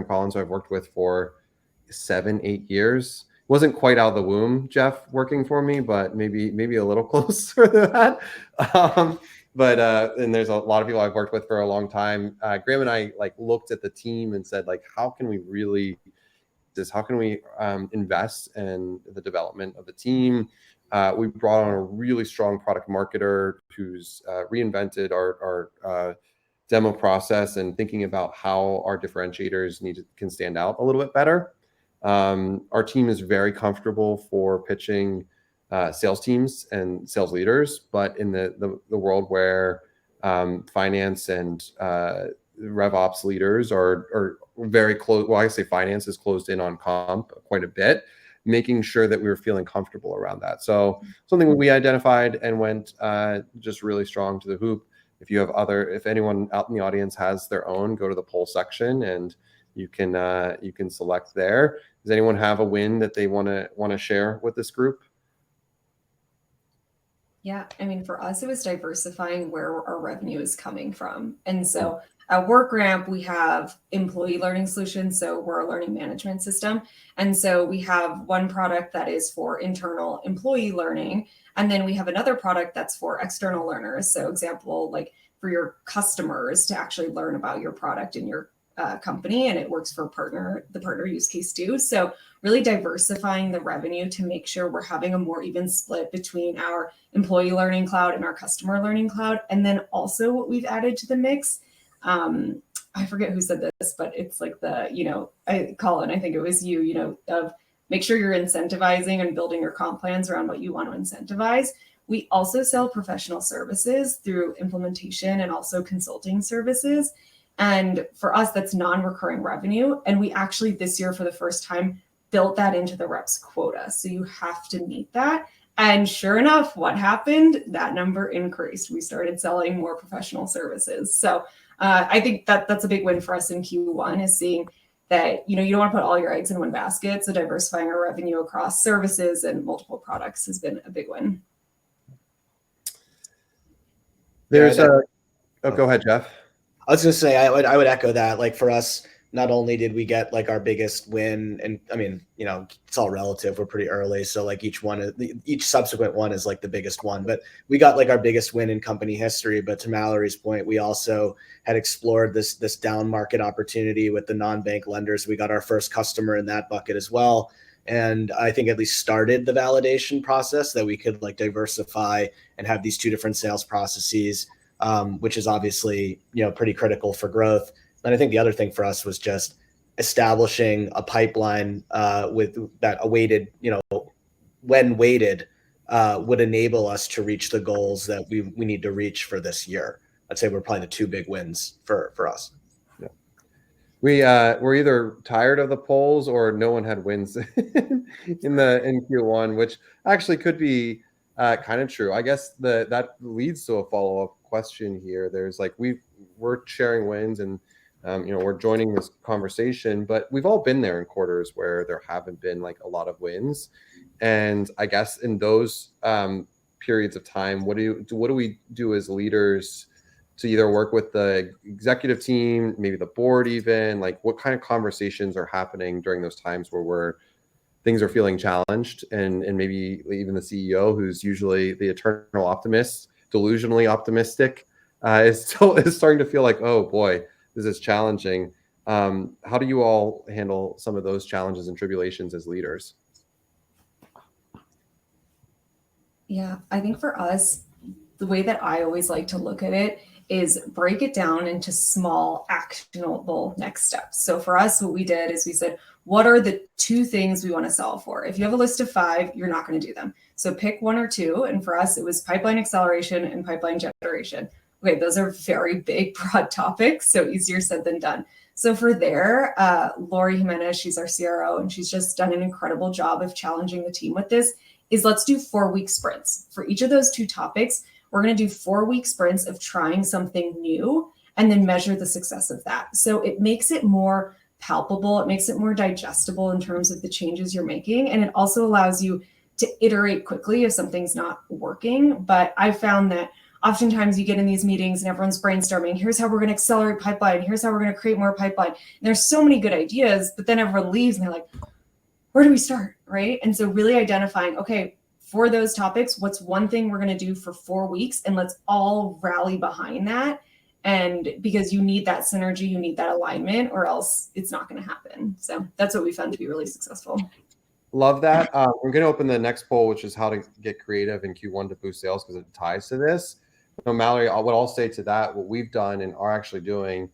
Collins, who I've worked with for 7-8 years, wasn't quite out of the womb, Jeff, working for me, but maybe a little closer to that. And there's a lot of people I've worked with for a long time. Graham and I like looked at the team and said, like, how can we invest in the development of the team? We brought on a really strong product marketer who's reinvented our demo process and thinking about how our differentiators can stand out a little bit better. Our team is very comfortable for pitching sales teams and sales leaders, but in the world where finance and RevOps leaders are very close. Well, I say finance is closed in on comp quite a bit. making sure that we were feeling comfortable around that. So something we identified and went just really strong to the hoop. If anyone out in the audience has their own, go to the poll section and you can select there. Does anyone have a win that they want to share with this group? Yeah, I mean, for us, it was diversifying where our revenue is coming from. And so at WorkRamp, we have employee learning solutions. So we're a learning management system. And so we have one product that is for internal employee learning. And then we have another product that's for external learners. So example, like for your customers to actually learn about your product in your company, and it works for the partner use case too. So really diversifying the revenue to make sure we're having a more even split between our employee learning cloud and our customer learning cloud. And then also what we've added to the mix, I forget who said this, but it's like Colin, I think it was you, of make sure you're incentivizing and building your comp plans around what you want to incentivize. We also sell professional services through implementation and also consulting services. And for us, that's non-recurring revenue. And we actually this year, for the first time, built that into the reps quota. So you have to meet that. And sure enough, what happened? That number increased. We started selling more professional services. So I think that's a big win for us in Q1, is seeing that, you don't want to put all your eggs in one basket. So diversifying our revenue across services and multiple products has been a big win. Go ahead, Jeff. I was going to say, I would echo that. Like for us, not only did we get like our biggest win, and I mean, it's all relative. We're pretty early. So like each subsequent one is like the biggest one, but we got like our biggest win in company history. But to Mallory's point, we also had explored this down market opportunity with the non-bank lenders. We got our first customer in that bucket as well. And I think at least started the validation process that we could like diversify and have these two different sales processes, which is obviously, pretty critical for growth. And I think the other thing for us was just establishing a pipeline with that awaited, when weighted, would enable us to reach the goals that we need to reach for this year. I'd say we're probably the two big wins for us. Yeah. We're either tired of the polls or no one had wins in Q1, which actually could be kind of true. I guess that leads to a follow-up question here. There's like we're sharing wins and we're joining this conversation, but we've all been there in quarters where there haven't been like a lot of wins. And I guess in those periods of time, what do we do as leaders to either work with the executive team, maybe the board even? Like what kind of conversations are happening during those times where things are feeling challenged, and maybe even the CEO, who's usually the eternal optimist, delusionally optimistic, is starting to feel like, oh boy, this is challenging. How do you all handle some of those challenges and tribulations as leaders? Yeah, I think for us, the way that I always like to look at it is break it down into small, actionable next steps. So for us, what we did is we said, what are the 2 things we want to solve for? If you have a list of 5, you're not going to do them. So pick 1 or 2. And for us, it was pipeline acceleration and pipeline generation. Okay, those are very big, broad topics, so easier said than done. So for there, Lori Jimenez, she's our CRO, and she's just done an incredible job of challenging the team with this, is let's do 4-week sprints. For each of those 2 topics, we're going to do 4-week sprints of trying something new and then measure the success of that. So it makes it more palpable. It makes it more digestible in terms of the changes you're making. And it also allows you to iterate quickly if something's not working. But I found that oftentimes you get in these meetings and everyone's brainstorming, here's how we're going to accelerate pipeline. Here's how we're going to create more pipeline. And there's so many good ideas, but then everyone leaves and they're like, where do we start? Right. And so really identifying, okay, for those topics, what's one thing we're going to do for 4 weeks, and let's all rally behind that. And because you need that synergy, you need that alignment, or else it's not going to happen. So that's what we found to be really successful. Love that. We're going to open the next poll, which is how to get creative in Q1 to boost sales, because it ties to this. So Mallory, what I'll say to that, what we've done and are actually doing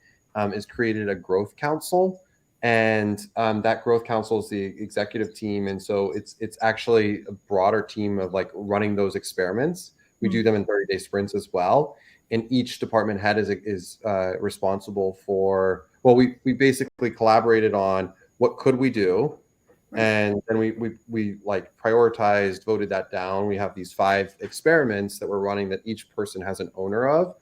is created a growth council. And that growth council is the executive team. And so it's actually a broader team of like running those experiments. We do them in 30-day sprints as well. And each department head is responsible for, well, we basically collaborated on what could we do, And then we like prioritized, voted that down. We have these 5 experiments that we're running that each person has an owner of.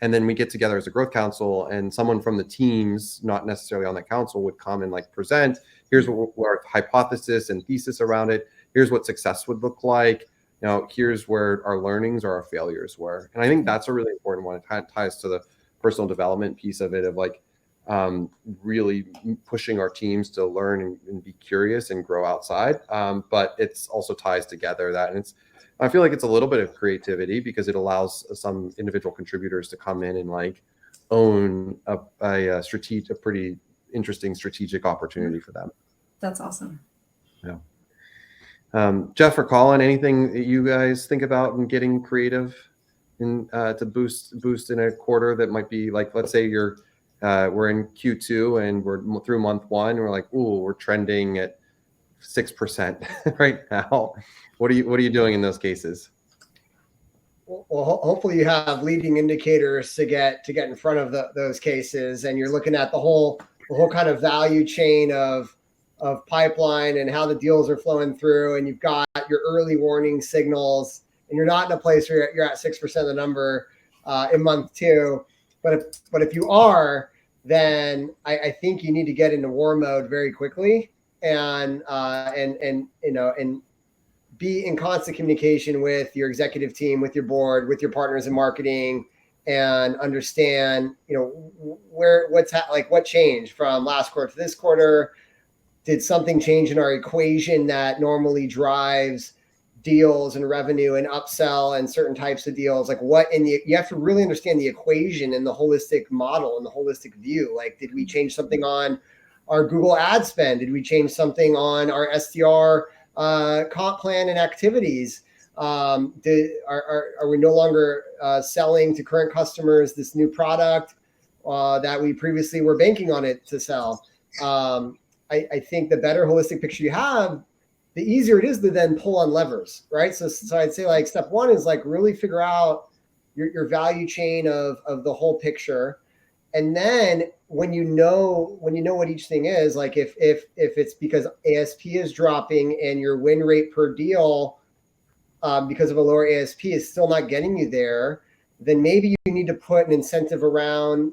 And then we get together as a growth council, and someone from the teams, not necessarily on that council, would come and like present, here's what our hypothesis and thesis around it. Here's what success would look like. Now, here's where our learnings or our failures were. And I think that's a really important one. It ties to the personal development piece of it, of like really pushing our teams to learn and be curious and grow outside. But it's also ties together that, and I feel like it's a little bit of creativity because it allows some individual contributors to come in and like own a pretty interesting strategic opportunity for them. That's awesome. Yeah. Jeff or Colin, anything that you guys think about in getting creative in to boost in a quarter that might be like, let's say we're in Q2 and we're through month 1 and we're like, ooh, we're trending at 6% right now. What are you doing in those cases? Well, hopefully you have leading indicators to get in front of those cases, and you're looking at the whole kind of value chain of pipeline and how the deals are flowing through, and you've got your early warning signals, and you're not in a place where you're at 6% of the number in month 2. But if you are, then I think you need to get into war mode very quickly, and be in constant communication with your executive team, with your board, with your partners in marketing, and understand, what changed from last quarter to this quarter. Did something change in our equation that normally drives deals and revenue and upsell and certain types of deals? Like you have to really understand the equation and the holistic model and the holistic view. Like, did we change something on our Google ad spend? Did we change something on our SDR comp plan and activities? Are we no longer selling to current customers this new product that we previously were banking on it to sell? I think the better holistic picture you have, the easier it is to then pull on levers, right? So I'd say like step 1 is like really figure out your value chain of the whole picture. And then when you know what each thing is, like if it's because ASP is dropping and your win rate per deal because of a lower ASP is still not getting you there, then maybe you need to put an incentive around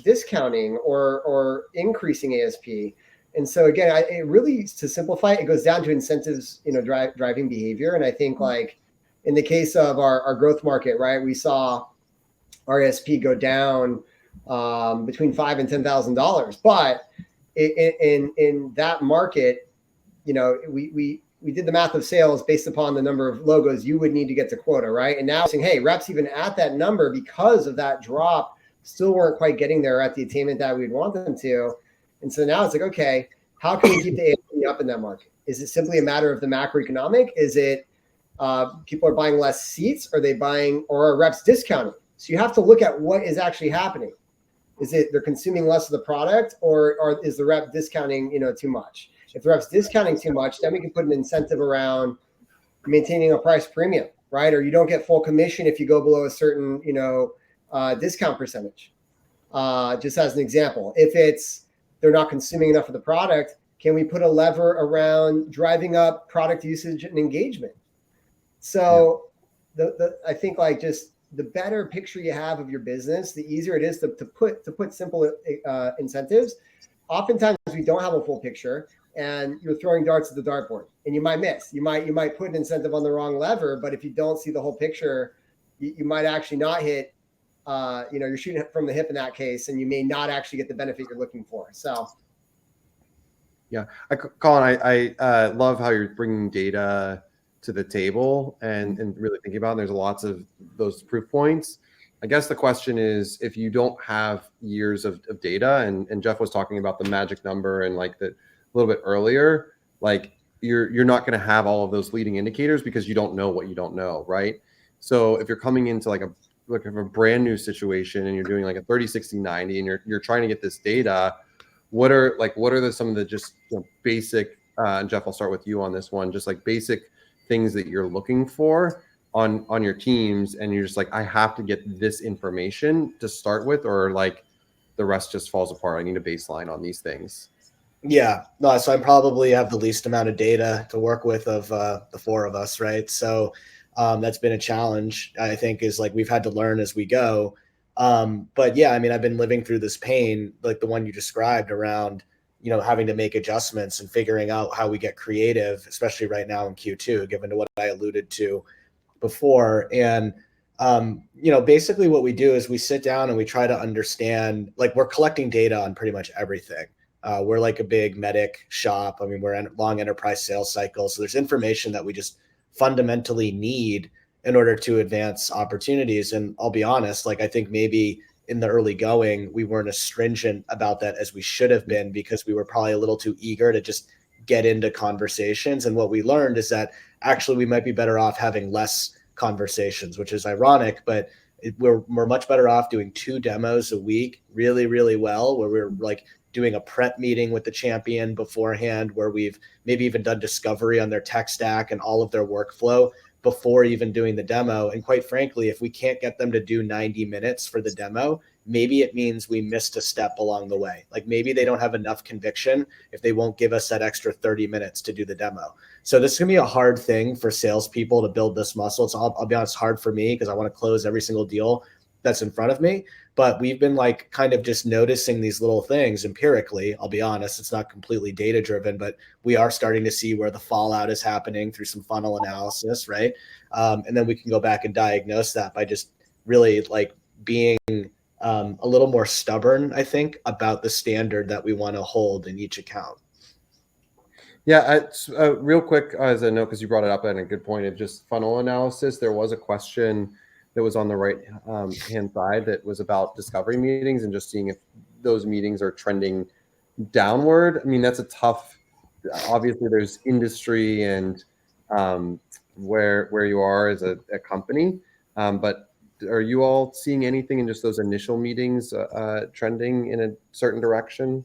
discounting or increasing ASP. And so again, it really, to simplify it, goes down to incentives, driving behavior. And I think like in the case of our growth market, right, we saw our ASP go down between $5,000 and $10,000. But in that market, we did the math of sales based upon the number of logos you would need to get to quota, right? And now saying, hey, reps even at that number because of that drop still weren't quite getting there at the attainment that we'd want them to. And so now it's like, okay, how can we keep the ASP up in that market? Is it simply a matter of the macroeconomic? Is it people are buying less seats? Are they buying, or are reps discounting? So you have to look at what is actually happening. Is it they're consuming less of the product, or is the rep discounting, too much? If the rep's discounting too much, then we can put an incentive around maintaining a price premium, right? Or you don't get full commission if you go below a certain, discount percentage. Just as an example, if they're not consuming enough of the product, can we put a lever around driving up product usage and engagement? So I think like just the better picture you have of your business, the easier it is to put simple incentives. Oftentimes we don't have a full picture and you're throwing darts at the dartboard and you might miss. You might put an incentive on the wrong lever, but if you don't see the whole picture, you might actually not hit. You're shooting from the hip in that case, and you may not actually get the benefit you're looking for. So, yeah, Colin, I love how you're bringing data to the table and really thinking about it. There's lots of those proof points. I guess the question is, if you don't have years of data, and Jeff was talking about the magic number and like a little bit earlier, like you're not going to have all of those leading indicators because you don't know what you don't know, right? So if you're coming into like a brand new situation and you're doing like a 30, 60, 90 and you're trying to get this data, what are some of the just basic, and Jeff, I'll start with you on this one, just like basic things that you're looking for on your teams, and you're just like, I have to get this information to start with, or like the rest just falls apart. I need a baseline on these things. Yeah, no, so I probably have the least amount of data to work with of the four of us, right? So that's been a challenge, I think, is like we've had to learn as we go. But yeah, I mean, I've been living through this pain, like the one you described around, having to make adjustments and figuring out how we get creative, especially right now in Q2, given to what I alluded to before. And basically what we do is we sit down and we try to understand, like we're collecting data on pretty much everything. We're like a big medic shop. I mean, we're in long enterprise sales cycles. So there's information that we just fundamentally need in order to advance opportunities. And I'll be honest, like I think maybe in the early going, we weren't as stringent about that as we should have been, because we were probably a little too eager to just get into conversations. And what we learned is that actually we might be better off having less conversations, which is ironic, but we're much better off doing 2 demos a week really, really well, where we're like doing a prep meeting with the champion beforehand, where we've maybe even done discovery on their tech stack and all of their workflow before even doing the demo. And quite frankly, if we can't get them to do 90 minutes for the demo, maybe it means we missed a step along the way. Like maybe they don't have enough conviction if they won't give us that extra 30 minutes to do the demo. So this is gonna be a hard thing for salespeople to build this muscle. It's I'll be honest, hard for me because I want to close every single deal that's in front of me. But we've been like kind of just noticing these little things empirically. I'll be honest, it's not completely data driven, but we are starting to see where the fallout is happening through some funnel analysis, right? And then we can go back and diagnose that by just really like being a little more stubborn, I think, about the standard that we want to hold in each account. Yeah, it's real quick as a note, because you brought it up and a good point of just funnel analysis. There was a question that was on the right hand side that was about discovery meetings and just seeing if those meetings are trending downward. I mean, that's a tough, obviously there's industry and where you are as a company. But are you all seeing anything in just those initial meetings trending in a certain direction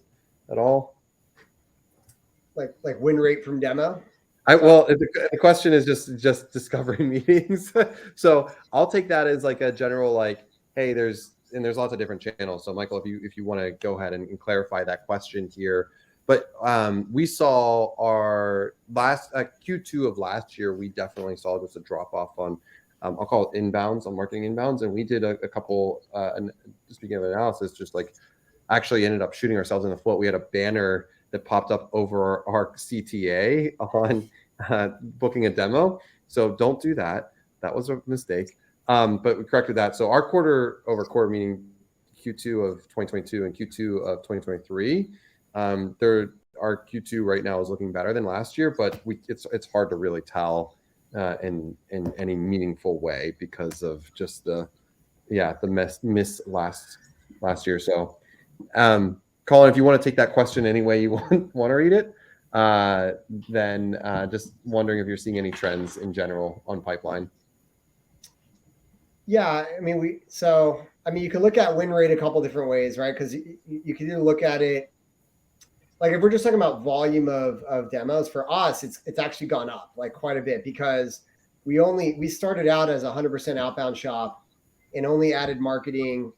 at all? Like win rate from demo? Well, the question is just discovery meetings. So I'll take that as like a general, like, hey, there's lots of different channels. So Michael, if you want to go ahead and clarify that question here. But we saw our last Q2 of last year, we definitely saw just a drop off on I'll call it inbounds, on marketing inbounds, and we did a couple. Speaking of analysis, just like actually ended up shooting ourselves in the foot. We had a banner that popped up over our CTA on booking a demo. So don't do that. That was a mistake. But we corrected that. So our quarter over quarter, meaning Q2 of 2022 and Q2 of 2023, our Q2 right now is looking better than last year, but it's hard to really tell in any meaningful way because of just the miss last year. So Colin, if you want to take that question any way you want to read it, then just wondering if you're seeing any trends in general on pipeline. Yeah, I mean, you can look at win rate a couple different ways, right? Because you can either look at it, like if we're just talking about volume of demos, for us, it's actually gone up like quite a bit, because we started out as a 100% outbound shop and only added marketing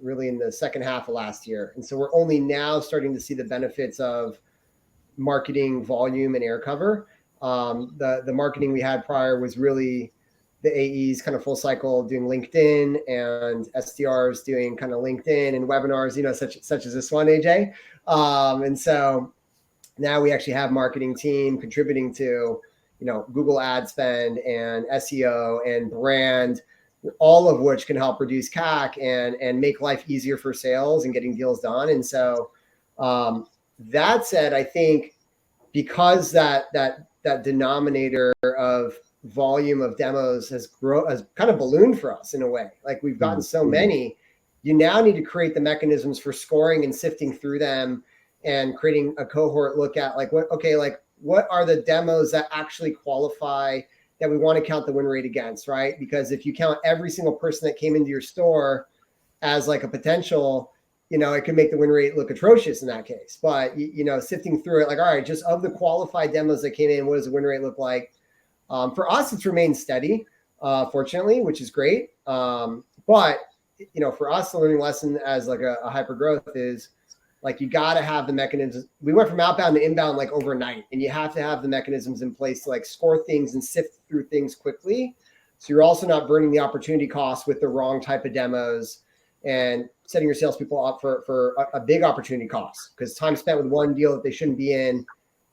really in the second half of last year. And so we're only now starting to see the benefits of marketing volume and air cover. The marketing we had prior was really the AEs kind of full cycle doing LinkedIn, and SDRs doing kind of LinkedIn and webinars, such as this one, AJ. And so now we actually have marketing team contributing to, Google ad spend and SEO and brand, all of which can help reduce CAC and make life easier for sales and getting deals done. And so that said, I think because that denominator of volume of demos has kind of ballooned for us in a way, like we've gotten so many, you now need to create the mechanisms for scoring and sifting through them and creating a cohort look at like what are the demos that actually qualify that we want to count the win rate against, right? Because if you count every single person that came into your store as like a potential, it could make the win rate look atrocious in that case. But, sifting through it, like, all right, just of the qualified demos that came in, what does the win rate look like? For us, it's remained steady, fortunately, which is great. But, for us, the learning lesson as like a hyper growth is Like you got to have the mechanisms. We went from outbound to inbound like overnight, and you have to have the mechanisms in place to like score things and sift through things quickly. So you're also not burning the opportunity costs with the wrong type of demos and setting your salespeople up for a big opportunity cost, because time spent with one deal that they shouldn't be in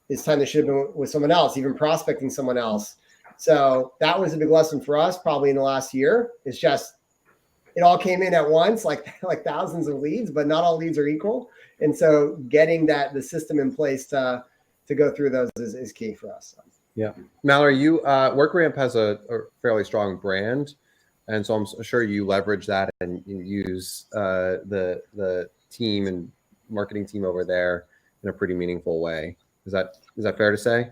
is time they should have been with someone else, even prospecting someone else. So that was a big lesson for us probably in the last year. It's just, it all came in at once, like thousands of leads, but not all leads are equal. And so getting the system in place to go through those is key for us. Yeah. Mallory, you WorkRamp has a fairly strong brand. And so I'm sure you leverage that and you use the team and marketing team over there in a pretty meaningful way. Is that fair to say?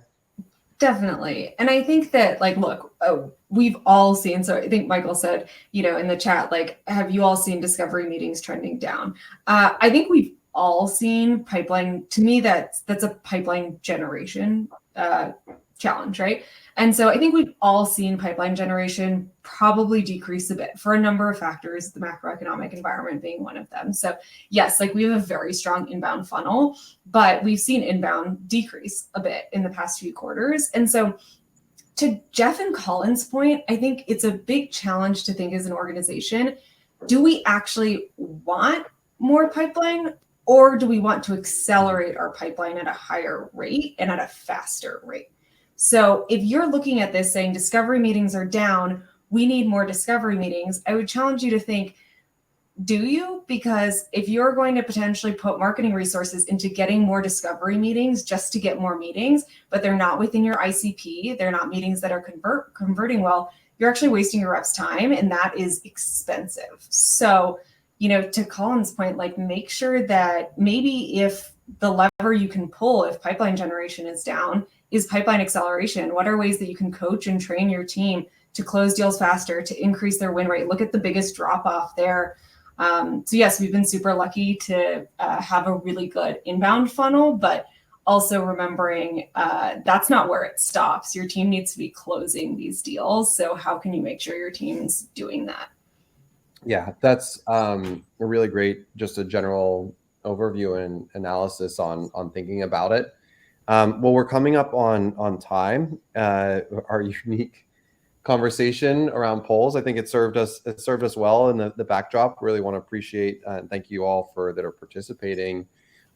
Definitely. And I think that, like, look, we've all seen, so I think Michael said, in the chat, like, have you all seen discovery meetings trending down? I think we've all seen pipeline. To me, that's a pipeline generation challenge, right? And so I think we've all seen pipeline generation probably decrease a bit for a number of factors, the macroeconomic environment being one of them. So yes, like we have a very strong inbound funnel, but we've seen inbound decrease a bit in the past few quarters. And so to Jeff and Colin's point, I think it's a big challenge to think as an organization, do we actually want more pipeline, or do we want to accelerate our pipeline at a higher rate and at a faster rate? So if you're looking at this saying discovery meetings are down, we need more discovery meetings, I would challenge you to think, do you? Because if you're going to potentially put marketing resources into getting more discovery meetings just to get more meetings, but they're not within your ICP, they're not meetings that are converting well, you're actually wasting your reps' time, and that is expensive. So, to Colin's point, like make sure that maybe if the lever you can pull if pipeline generation is down is pipeline acceleration. What are ways that you can coach and train your team to close deals faster, to increase their win rate? Look at the biggest drop off there. So yes, we've been super lucky to have a really good inbound funnel, but also remembering that's not where it stops. Your team needs to be closing these deals. So how can you make sure your team's doing that? Yeah, that's a really great, just a general overview and analysis on thinking about it. Well, we're coming up on time. Our unique conversation around polls, I think it served us well in the backdrop. Really want to appreciate and thank you all that are participating.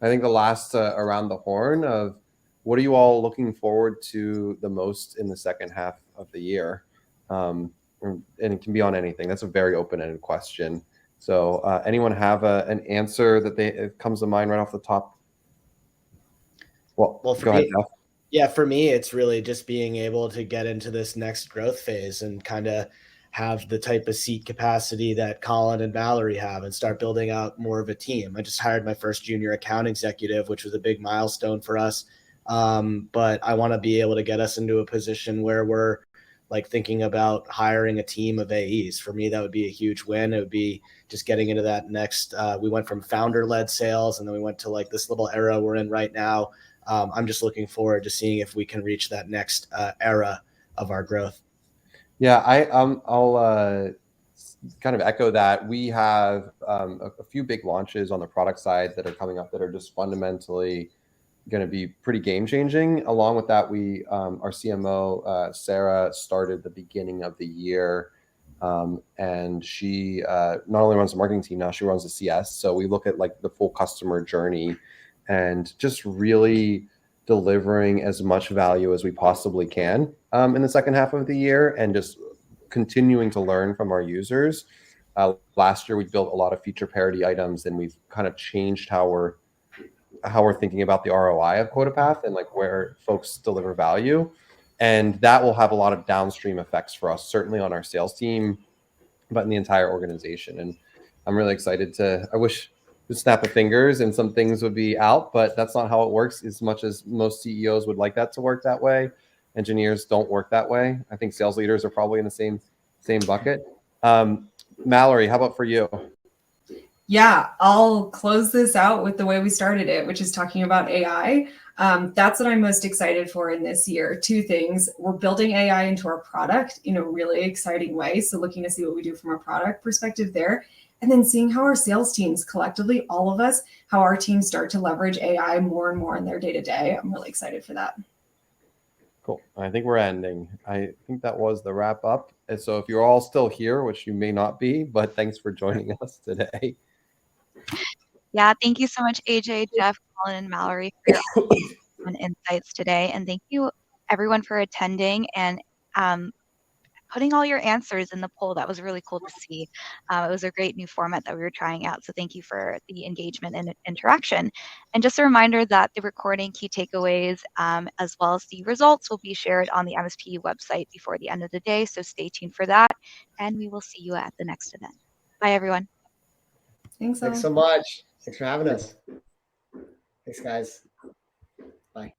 I think the last around the horn of what are you all looking forward to the most in the second half of the year? And it can be on anything. That's a very open-ended question. So anyone have an answer that comes to mind right off the top? Well, for me, for me, it's really just being able to get into this next growth phase and kind of have the type of seat capacity that Colin and Valerie have and start building out more of a team. I just hired my first junior account executive, which was a big milestone for us. But I want to be able to get us into a position where we're like thinking about hiring a team of AEs. For me, that would be a huge win. It would be just getting into that next, we went from founder-led sales, and then we went to like this little era we're in right now. I'm just looking forward to seeing if we can reach that next era of our growth. Yeah, I'll kind of echo that. We have a few big launches on the product side that are coming up that are just fundamentally going to be pretty game changing. Along with that, our CMO Sarah started the beginning of the year, and she not only runs the marketing team now, she runs the CS. So we look at like the full customer journey and just really delivering as much value as we possibly can in the second half of the year, and just continuing to learn from our users. Last year, we built a lot of feature parity items, and we've kind of changed how we're thinking about the ROI of QuotaPath and like where folks deliver value. And that will have a lot of downstream effects for us, certainly on our sales team, but in the entire organization. And I'm really excited I wish would snap of fingers and some things would be out, but that's not how it works. As much as most CEOs would like that to work that way, engineers don't work that way. I think sales leaders are probably in the same bucket. Mallory, how about for you? Yeah, I'll close this out with the way we started it, which is talking about AI. That's what I'm most excited for in this year. Two things. We're building AI into our product in a really exciting way. So looking to see what we do from a product perspective there. And then seeing how our sales teams collectively, all of us, how our teams start to leverage AI more and more in their day-to-day. I'm really excited for that. Cool. I think we're ending. I think that was the wrap up. And so if you're all still here, which you may not be, but thanks for joining us today. Yeah, thank you so much, AJ, Jeff, Colin, and Mallory for your and insights today. And thank you everyone for attending and putting all your answers in the poll. That was really cool to see. It was a great new format that we were trying out. So thank you for the engagement and interaction. And just a reminder that the recording, key takeaways, as well as the results will be shared on the MSP website before the end of the day. So stay tuned for that. And we will see you at the next event. Bye, everyone. Thanks, all. Thanks so much. Thanks for having us. Thanks, guys. Bye.